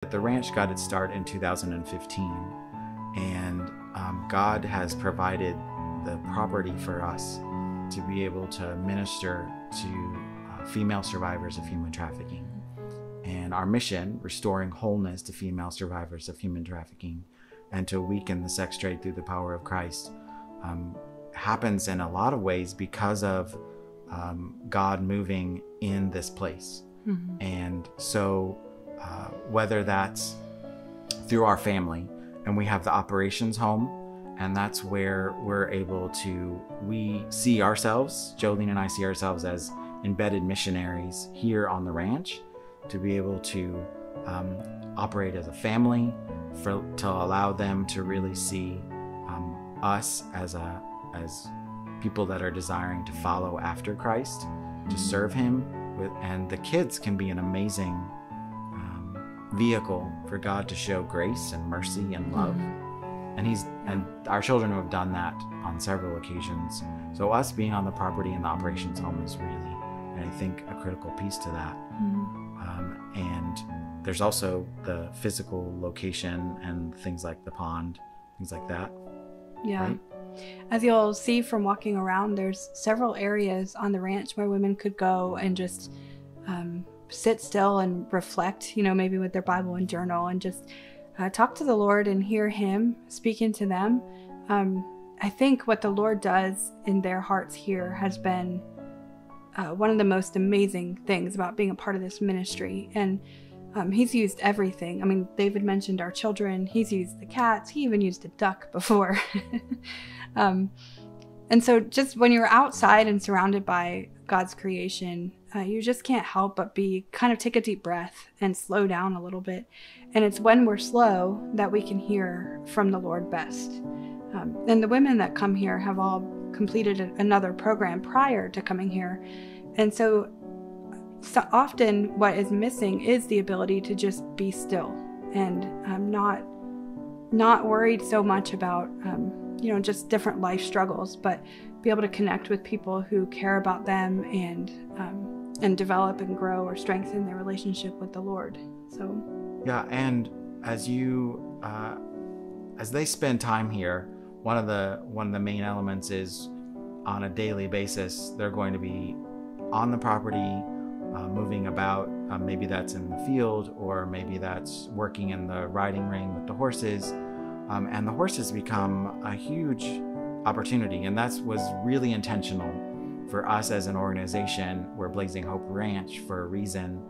The ranch got its start in 2015, and God has provided the property for us to be able to minister to female survivors of human trafficking. And our mission, restoring wholeness to female survivors of human trafficking and to weaken the sex trade through the power of Christ, happens in a lot of ways because of God moving in this place. Mm-hmm. And so whether that's through our family, and we have the operations home, and that's where we see ourselves, Jolene and I see ourselves as embedded missionaries here on the ranch, to be able to operate as a family, to allow them to really see us as people that are desiring to follow after Christ, to serve him and the kids can be an amazing vehicle for God to show grace and mercy and love. And our children have done that on several occasions. So us being on the property in the operations home is really, I think, a critical piece to that. And there's also the physical location and things like the pond, things like that. Yeah. Right? As you'll see from walking around, there's several areas on the ranch where women could go and just sit still and reflect, maybe with their Bible and journal, and just talk to the Lord and hear him speaking to them. I think what the Lord does in their hearts here has been one of the most amazing things about being a part of this ministry. And he's used everything. I mean, David mentioned our children. He's used the cats. He even used a duck before. And so just when you're outside and surrounded by God's creation, you just can't help but take a deep breath and slow down a little bit. And it's when we're slow that we can hear from the Lord best. And the women that come here have all completed another program prior to coming here. And so often what is missing is the ability to just be still and not worried so much about just different life struggles, but be able to connect with people who care about them and develop and grow or strengthen their relationship with the Lord. So yeah, and as they spend time here, one of the main elements is on a daily basis they're going to be on the property, moving about. Maybe that's in the field, or maybe that's working in the riding ring with the horses. And the horses become a huge opportunity, and that was really intentional for us as an organization. We're Blazing Hope Ranch for a reason,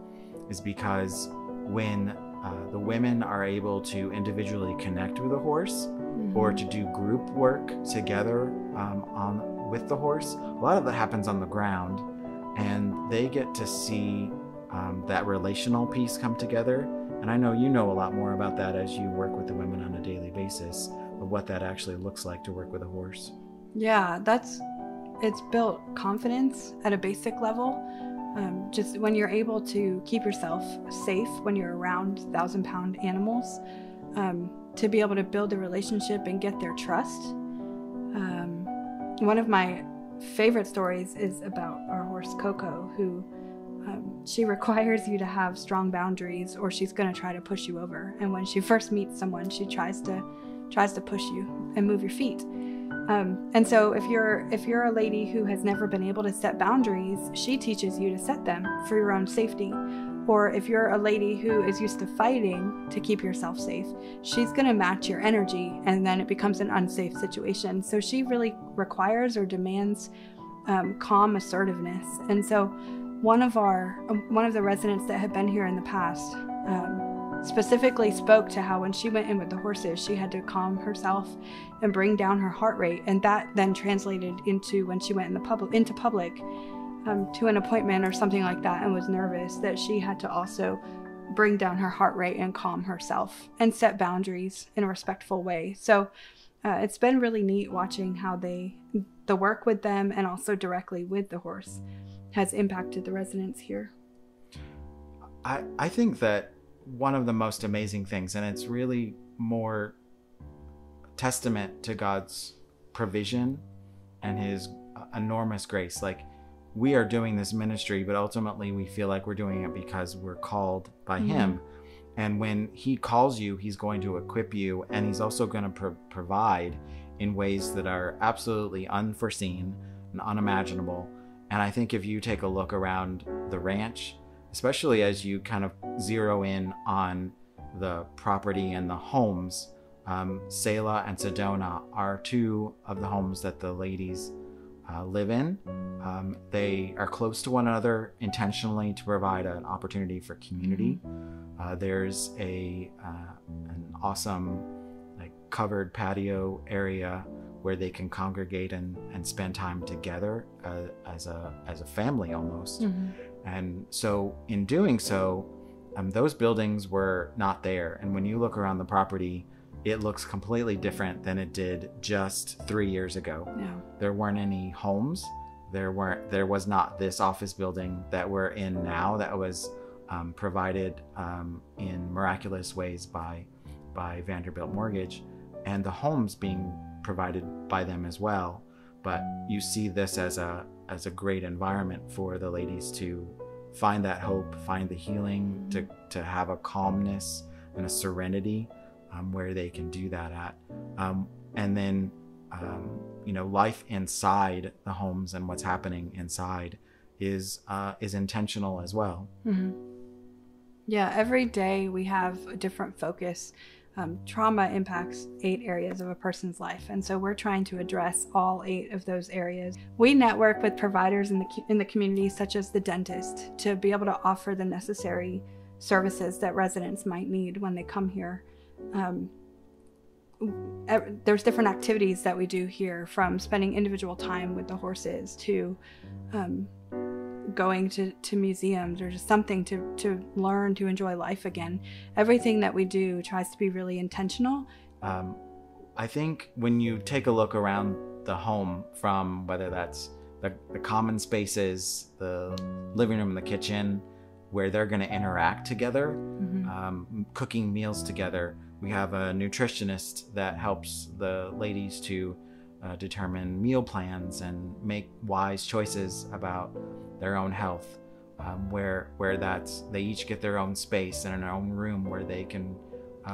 is because when the women are able to individually connect with a horse, or to do group work together with the horse, a lot of that happens on the ground, and they get to see that relational piece come together. And I know you know a lot more about that as you work with the women on a daily basis, of what that actually looks like to work with a horse. Yeah, it's built confidence at a basic level. Just when you're able to keep yourself safe when you're around 1,000-pound animals, to be able to build a relationship and get their trust. One of my favorite stories is about our horse Coco, who she requires you to have strong boundaries, or she's going to try to push you over. And when she first meets someone, she tries to push you and move your feet. And so if you're a lady who has never been able to set boundaries, she teaches you to set them for your own safety. Or if you're a lady who is used to fighting to keep yourself safe, she's going to match your energy, and then it becomes an unsafe situation. So she really requires or demands calm assertiveness. And so one of the residents that had been here in the past specifically spoke to how when she went in with the horses, she had to calm herself and bring down her heart rate. And that then translated into when she went into public to an appointment or something like that, and was nervous, that she had to also bring down her heart rate and calm herself and set boundaries in a respectful way. So it's been really neat watching how the work with them and also directly with the horse has impacted the residents here. I think that one of the most amazing things, and it's really more testament to God's provision and his enormous grace. Like, we are doing this ministry, but ultimately we feel like we're doing it because we're called by him. And when he calls you, he's going to equip you, and he's also going to provide in ways that are absolutely unforeseen and unimaginable. And I think if you take a look around the ranch, especially as you kind of zero in on the property and the homes, Selah and Sedona are two of the homes that the ladies live in. They are close to one another intentionally to provide an opportunity for community. There's an awesome covered patio area where they can congregate and spend time together as a family almost. And so in doing so, those buildings were not there. And when you look around the property, it looks completely different than it did just 3 years ago. Yeah. There weren't any homes. There was not this office building that we're in now that was provided in miraculous ways by Vanderbilt Mortgage, and the homes being provided by them as well. But you see this as a great environment for the ladies to find that hope, find the healing, to have a calmness and a serenity where they can do that at. And then, life inside the homes and what's happening inside is intentional as well. Yeah, every day we have a different focus. Trauma impacts 8 areas of a person's life, and so we're trying to address all 8 of those areas. We network with providers in the community, such as the dentist, to be able to offer the necessary services that residents might need when they come here. There's different activities that we do here, from spending individual time with the horses to going to museums, or just something to learn to enjoy life again. Everything that we do tries to be really intentional. I think when you take a look around the home, from whether that's the common spaces, the living room and the kitchen, where they're going to interact together, cooking meals together. We have a nutritionist that helps the ladies to determine meal plans and make wise choices about their own health, where they each get their own space and their own room where they can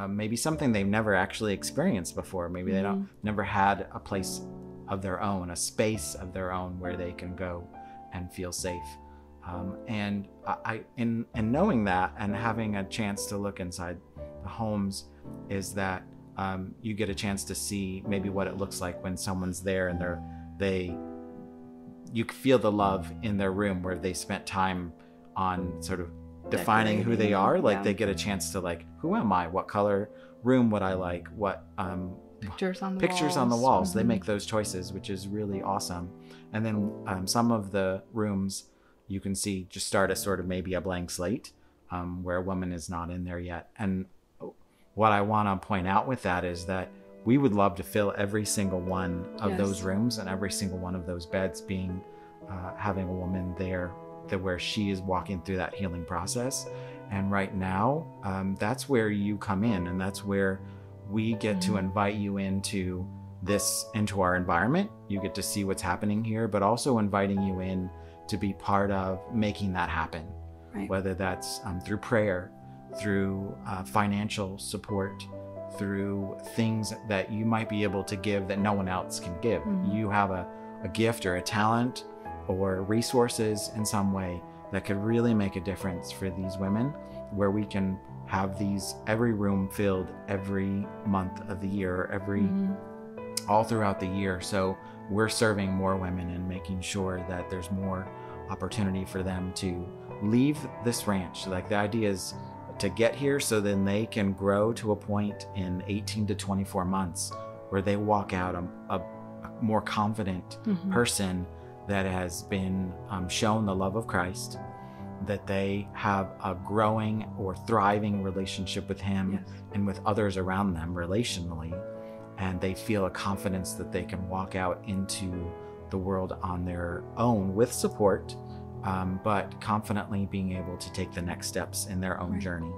maybe something they've never actually experienced before. Maybe they never had a place of their own, a space of their own where they can go and feel safe. And in knowing that and having a chance to look inside the homes, is that you get a chance to see maybe what it looks like when someone's there and you feel the love in their room, where they spent time on sort of defining who they are. They get a chance to who am I? What color room would I like? What pictures on the walls. They make those choices, which is really awesome. And then some of the rooms you can see just start as sort of maybe a blank slate, where a woman is not in there yet. And what I want to point out with that is that we would love to fill every single one of those rooms and every single one of those beds being having a woman there where she is walking through that healing process. And right now, that's where you come in, and that's where we get to invite you into our environment. You get to see what's happening here, but also inviting you in to be part of making that happen. Right. Whether that's through prayer, through financial support, through things that you might be able to give that no one else can give. You have a gift or a talent or resources in some way that could really make a difference for these women, where we can have every room filled every month of the year, all throughout the year. So we're serving more women and making sure that there's more opportunity for them to leave this ranch. The idea is to get here so then they can grow to a point in 18 to 24 months where they walk out a more confident person that has been shown the love of Christ, that they have a growing or thriving relationship with Him and with others around them relationally, and they feel a confidence that they can walk out into the world on their own with support, but confidently being able to take the next steps in their own journey.